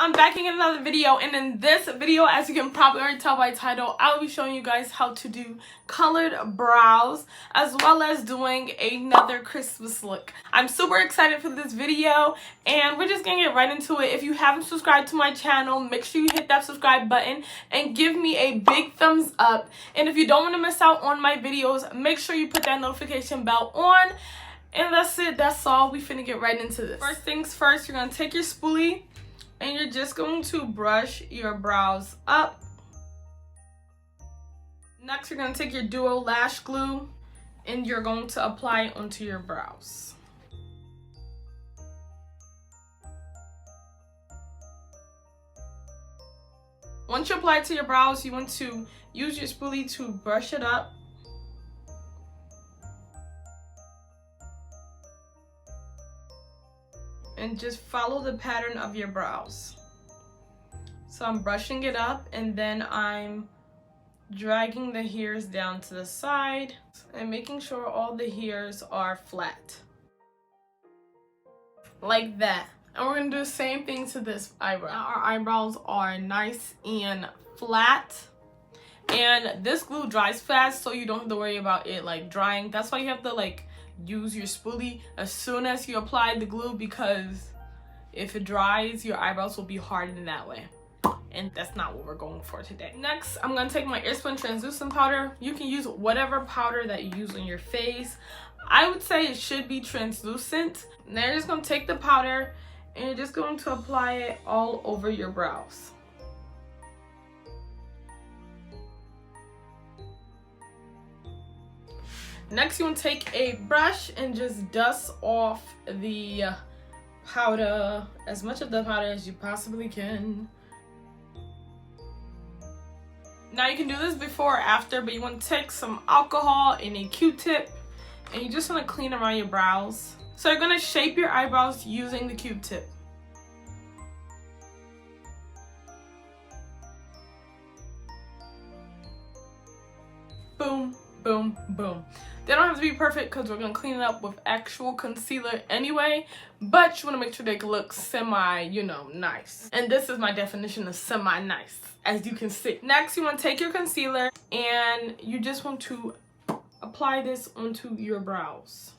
I'm back in another video, and in this video, as you can probably already tell by title, I'll be showing you guys how to do colored brows as well as doing another Christmas look. I'm super excited for this video, and we're just gonna get right into it. If you haven't subscribed to my channel, make sure you hit that subscribe button and give me a big thumbs up. And if you don't want to miss out on my videos, make sure you put that notification bell on. And that's it, that's all. We finna get right into this. First things first, you're gonna take your spoolie and you're just going to brush your brows up. Next, you're gonna take your duo lash glue and you're going to apply it onto your brows. Once you apply it to your brows, you want to use your spoolie to brush it up. And just follow the pattern of your brows. So I'm brushing it up and then I'm dragging the hairs down to the side and making sure all the hairs are flat. Like that. And we're gonna do the same thing to this eyebrow. Our eyebrows are nice and flat. And this glue dries fast, so you don't have to worry about it like drying. That's why you have to use your spoolie as soon as you apply the glue, because if it dries, your eyebrows will be hardened that way, and that's not what we're going for today. Next, I'm gonna take my Airspun translucent powder. You can use whatever powder that you use on your face. I would say it should be translucent. Now you're just gonna take the powder and you're just going to apply it all over your brows. Next, you want to take a brush and just dust off the powder, as much of the powder as you possibly can. Now you can do this before or after, but you want to take some alcohol and a Q-tip and you just want to clean around your brows. So you're going to shape your eyebrows using the Q-tip. Boom, boom, boom. They don't have to be perfect because we're going to clean it up with actual concealer anyway, but you want to make sure they look semi, nice. And this is my definition of semi-nice, as you can see. Next, you want to take your concealer and you just want to apply this onto your brows.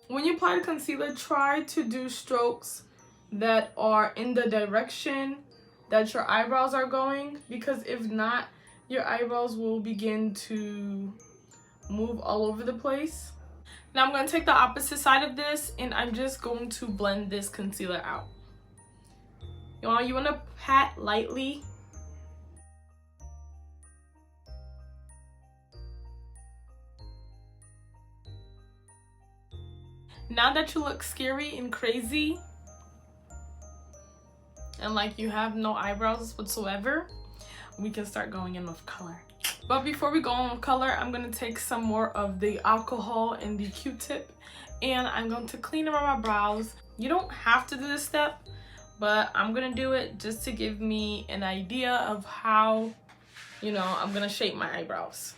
When you apply the concealer, try to do strokes that are in the direction that your eyebrows are going, because if not, your eyebrows will begin to move all over the place. Now I'm going to take the opposite side of this and I'm just going to blend this concealer out. You want to pat lightly. Now that you look scary and crazy and like you have no eyebrows whatsoever, we can start going in with color. But before we go on with color, I'm going to take some more of the alcohol and the Q-tip and I'm going to clean around my brows. You don't have to do this step, but I'm going to do it just to give me an idea of how, I'm going to shape my eyebrows.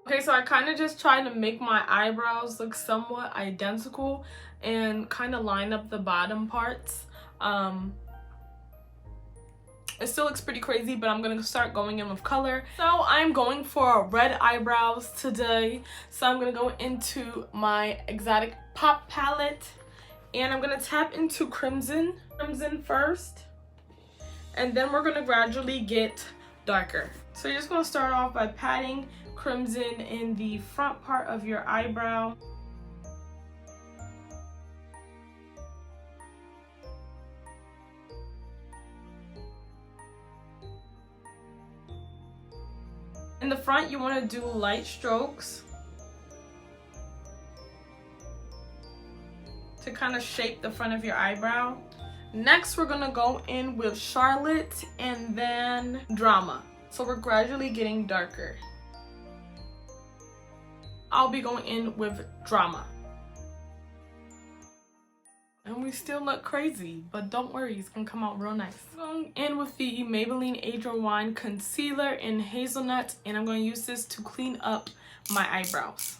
Okay, so I kind of just try to make my eyebrows look somewhat identical and kind of line up the bottom parts. It still looks pretty crazy, but I'm going to start going in with color. So I'm going for red eyebrows today. So I'm going to go into my Exotic Pop palette and I'm going to tap into crimson first. And then we're going to gradually get darker. So you're just going to start off by patting crimson in the front part of your eyebrow. In the front, you want to do light strokes to kind of shape the front of your eyebrow. Next, we're going to go in with Charlotte and then Drama. So we're gradually getting darker. I'll be going in with Drama. And we still look crazy, but don't worry, it's gonna come out real nice. Going in with the Maybelline Age Rewind Concealer in Hazelnut, and I'm going to use this to clean up my eyebrows.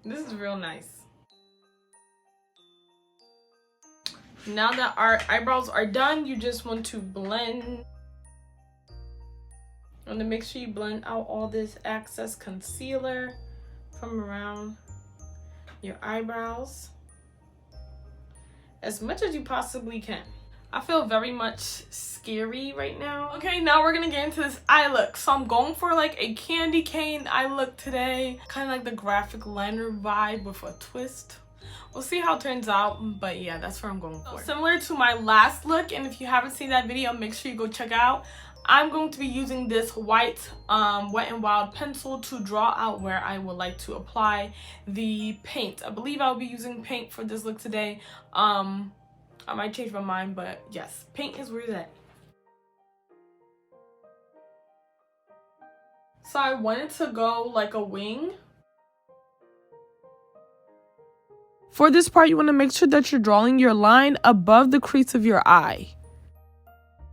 This is real nice. Now that our eyebrows are done, you just want to blend. You want to make sure you blend out all this excess concealer from around your eyebrows as much as you possibly can. I feel very much scary right now. Okay, now we're gonna get into this eye look. So I'm going for like a candy cane eye look today. Kind of like the graphic liner vibe with a twist. We'll see how it turns out, but yeah, that's what I'm going for. So similar to my last look, and if you haven't seen that video, make sure you go check it out. I'm going to be using this white Wet n Wild pencil to draw out where I would like to apply the paint. I believe I'll be using paint for this look today. I might change my mind, but yes, paint is where it's at. So I wanted to go like a wing. For this part, you want to make sure that you're drawing your line above the crease of your eye.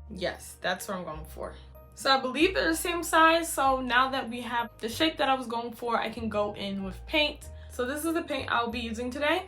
Yes, that's what I'm going for. So I believe they're the same size. So now that we have the shape that I was going for, I can go in with paint. So this is the paint I'll be using today.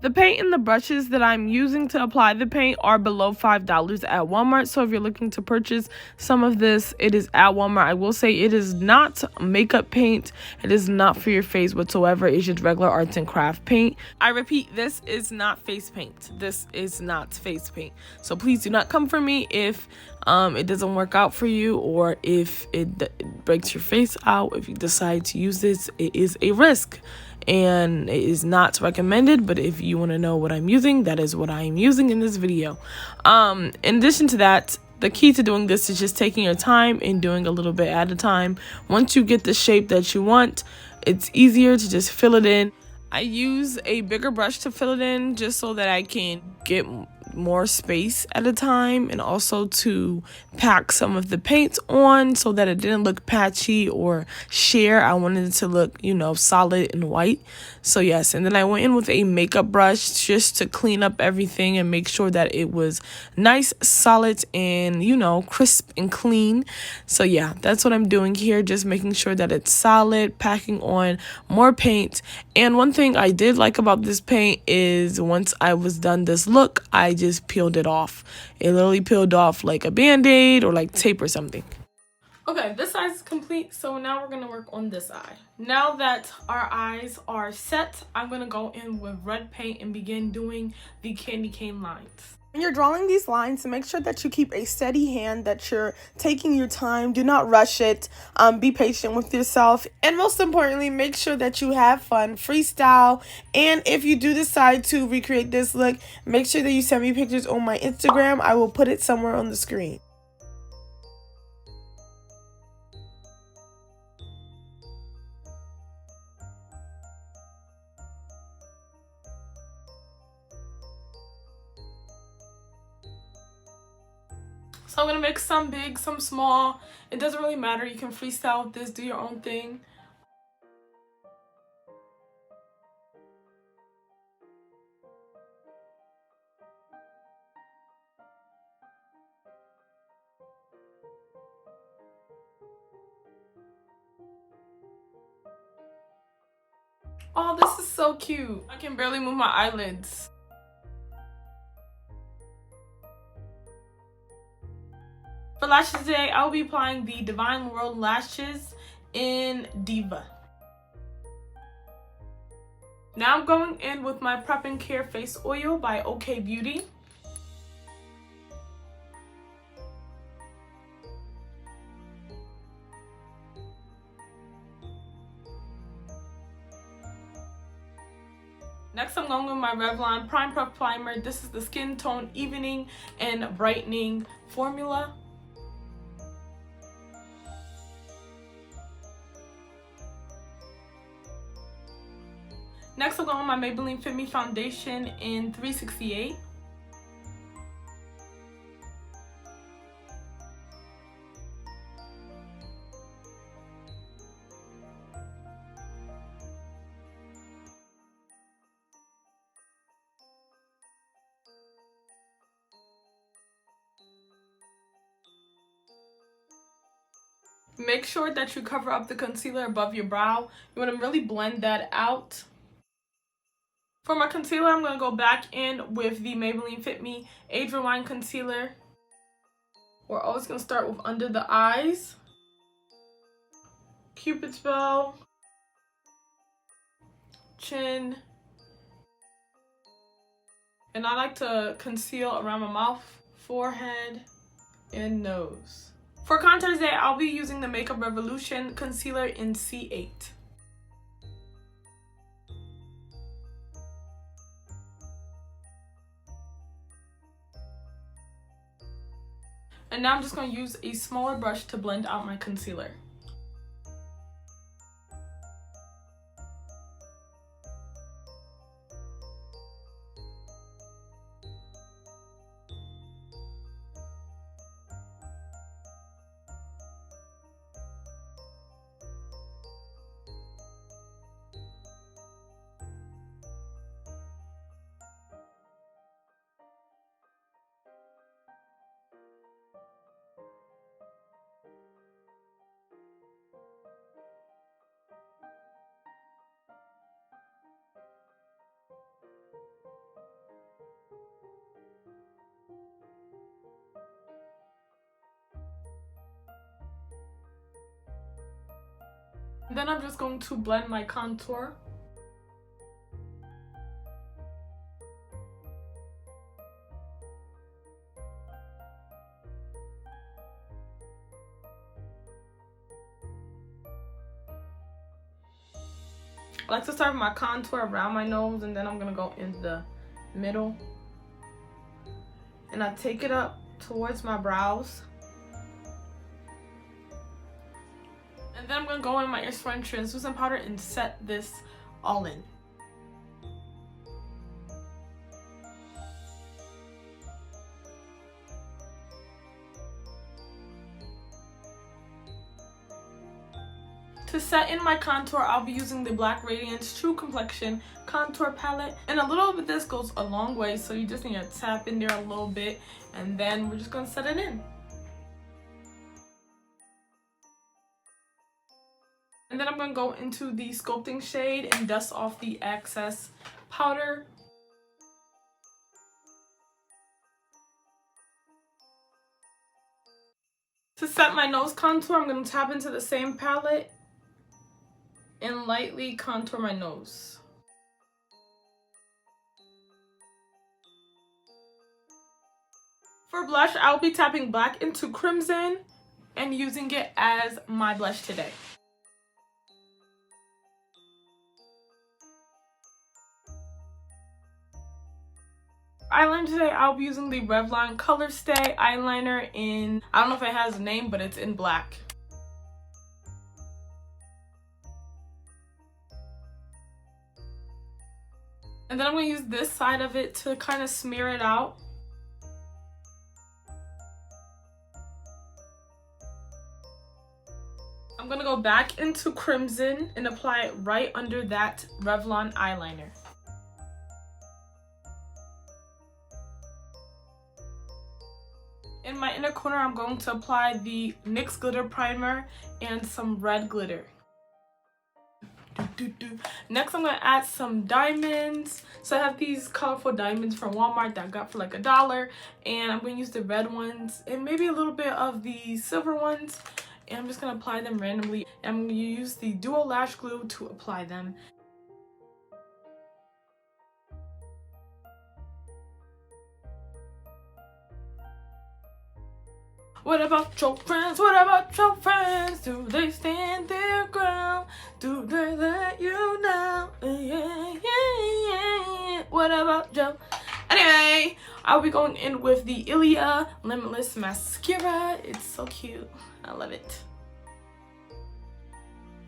The paint and the brushes that I'm using to apply the paint are below $5 at Walmart. So if you're looking to purchase some of this, it is at Walmart. I will say it is not makeup paint. It is not for your face whatsoever. It's just regular arts and craft paint. I repeat, this is not face paint. This is not face paint. So please do not come for me if it doesn't work out for you, or if it breaks your face out. If you decide to use this, it is a risk. And it is not recommended, but if you want to know what I'm using, that is what I am using in this video. In addition to that, the key to doing this is just taking your time and doing a little bit at a time. Once you get the shape that you want, it's easier to just fill it in. I use a bigger brush to fill it in just so that I can get more space at a time, and also to pack some of the paint on so that it didn't look patchy or sheer. I wanted it to look, you know, solid and white. So yes, and then I went in with a makeup brush just to clean up everything and make sure that it was nice, solid, and, you know, crisp and clean. So yeah, that's what I'm doing here, just making sure that it's solid, packing on more paint. And one thing I did like about this paint is once I was done this look, I just peeled it off. It literally peeled off like a band-aid or like tape or something. Okay, this eye is complete, so now we're going to work on this eye. Now that our eyes are set, I'm going to go in with red paint and begin doing the candy cane lines. When you're drawing these lines, make sure that you keep a steady hand, that you're taking your time. Do not rush it. Be patient with yourself. And most importantly, make sure that you have fun, freestyle. And if you do decide to recreate this look, make sure that you send me pictures on my Instagram. I will put it somewhere on the screen. So I'm going to mix some big, some small. It doesn't really matter. You can freestyle with this, do your own thing. Oh, this is so cute. I can barely move my eyelids. For lashes today, I will be applying the Divine World Lashes in Diva. Now I'm going in with my Prep and Care Face Oil by OK Beauty. Next, I'm going with my Revlon Prime Prep Primer. This is the Skin Tone Evening and Brightening Formula. Next, I'm going on my Maybelline Fit Me foundation in 368. Make sure that you cover up the concealer above your brow. You want to really blend that out. For my concealer, I'm going to go back in with the Maybelline Fit Me Age Rewind Concealer. We're always going to start with under the eyes, Cupid's bow, chin, and I like to conceal around my mouth, forehead, and nose. For contour today, I'll be using the Makeup Revolution Concealer in C8. And now I'm just going to use a smaller brush to blend out my concealer. Then I'm just going to blend my contour. I like to start with my contour around my nose, and then I'm going to go in the middle. And I take it up towards my brows. And then I'm going to go in my Inspiration translucent powder and set this all in. To set in my contour, I'll be using the Black Radiance True Complexion Contour Palette. And a little bit of this goes a long way, so you just need to tap in there a little bit. And then we're just going to set it in. And then I'm going to go into the sculpting shade and dust off the excess powder. To set my nose contour, I'm going to tap into the same palette and lightly contour my nose. For blush, I'll be tapping black into crimson and using it as my blush today. Eyeliner today, I'll be using the Revlon Color Stay eyeliner in, I don't know if it has a name, but it's in black. And then I'm going to use this side of it to kind of smear it out. I'm going to go back into crimson and apply it right under that Revlon eyeliner. In my inner corner, I'm going to apply the NYX Glitter Primer and some red glitter. Next, I'm going to add some diamonds. So I have these colorful diamonds from Walmart that I got for like $1. And I'm going to use the red ones and maybe a little bit of the silver ones. And I'm just going to apply them randomly. And I'm going to use the Duo Lash Glue to apply them. What about your friends? What about your friends? Do they stand their ground? Do they let you know? Yeah. What about Joe? Anyway, I'll be going in with the Ilia Limitless Mascara. It's so cute. I love it.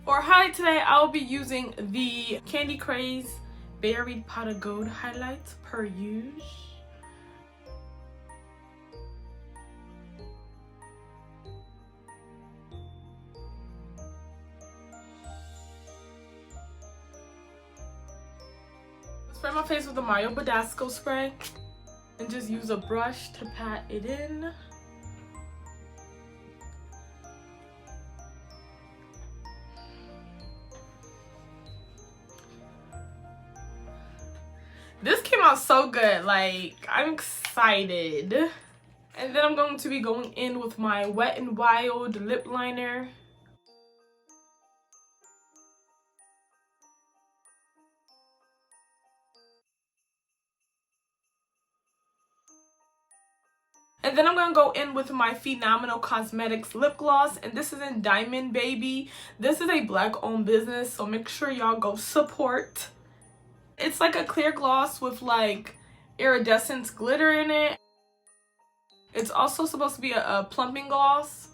For highlight today, I'll be using the Candy Craze Buried Pot of Gold highlights per use. Spray my face with the Mario Badescu spray and just use a brush to pat it in. This came out so good, like I'm excited. And then I'm going to be going in with my Wet n Wild lip liner. And then I'm going to go in with my Phenomenal Cosmetics lip gloss. And this is in Diamond Baby. This is a black owned business, so make sure y'all go support. It's like a clear gloss with like iridescent glitter in it. It's also supposed to be a plumping gloss.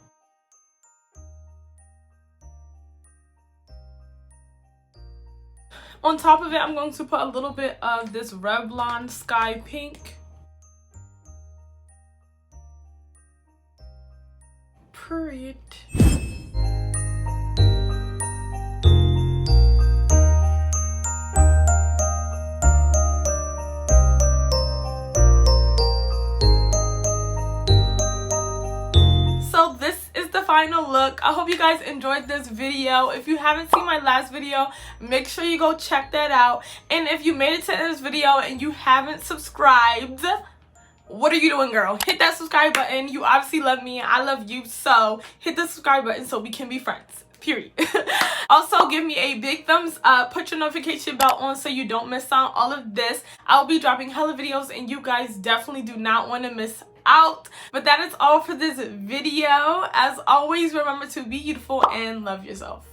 On top of it, I'm going to put a little bit of this Revlon Sky Pink. Period. So this is the final look. I hope you guys enjoyed this video. If you haven't seen my last video, make sure you go check that out. And if you made it to this video and you haven't subscribed, what are you doing, girl? Hit that subscribe button. You obviously love me. I love you. So hit the subscribe button so we can be friends. Period. Also, give me a big thumbs up. Put your notification bell on so you don't miss out all of this. I'll be dropping hella videos and you guys definitely do not want to miss out. But that is all for this video. As always, remember to be beautiful and love yourself.